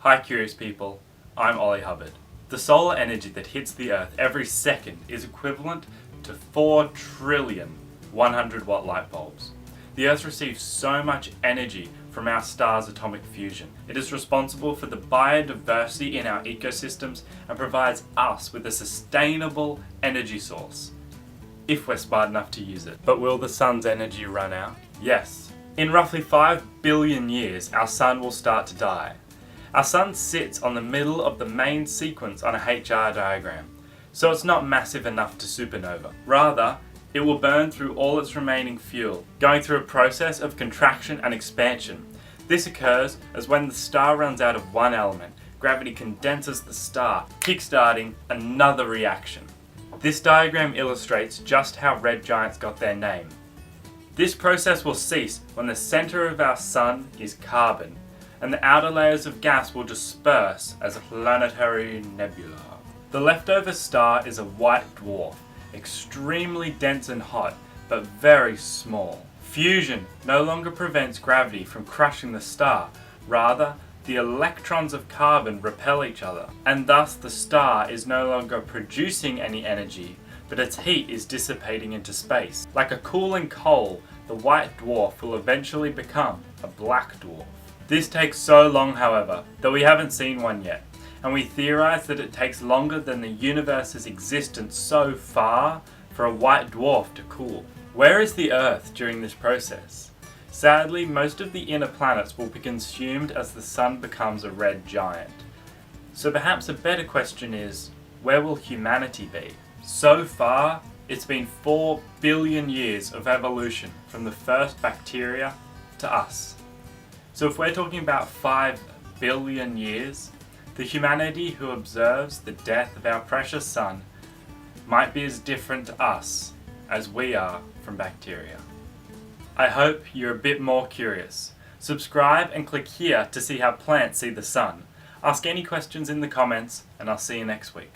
Hi curious people, I'm Ollie Hubbard. The solar energy that hits the Earth every second is equivalent to 4 trillion 100-watt light bulbs. The Earth receives so much energy from our star's atomic fusion. It is responsible for the biodiversity in our ecosystems and provides us with a sustainable energy source, if we're smart enough to use it. But will the sun's energy run out? Yes. In roughly 5 billion years, our sun will start to die. Our sun sits on the middle of the main sequence on a HR diagram, so it's not massive enough to supernova. Rather, it will burn through all its remaining fuel, going through a process of contraction and expansion. This occurs as when the star runs out of one element, gravity condenses the star, kickstarting another reaction. This diagram illustrates just how red giants got their name. This process will cease when the center of our sun is carbon, and the outer layers of gas will disperse as a planetary nebula. The leftover star is a white dwarf, extremely dense and hot, but very small. Fusion no longer prevents gravity from crushing the star, rather the electrons of carbon repel each other, and thus the star is no longer producing any energy, but its heat is dissipating into space. Like a cooling coal, the white dwarf will eventually become a black dwarf. This takes so long, however, that we haven't seen one yet, and we theorize that it takes longer than the universe's existence so far for a white dwarf to cool. Where is the Earth during this process? Sadly, most of the inner planets will be consumed as the sun becomes a red giant. So perhaps a better question is, where will humanity be? So far, it's been 4 billion years of evolution from the first bacteria to us. So if we're talking about 5 billion years, the humanity who observes the death of our precious sun might be as different to us as we are from bacteria. I hope you're a bit more curious. Subscribe and click here to see how plants see the sun. Ask any questions in the comments, and I'll see you next week.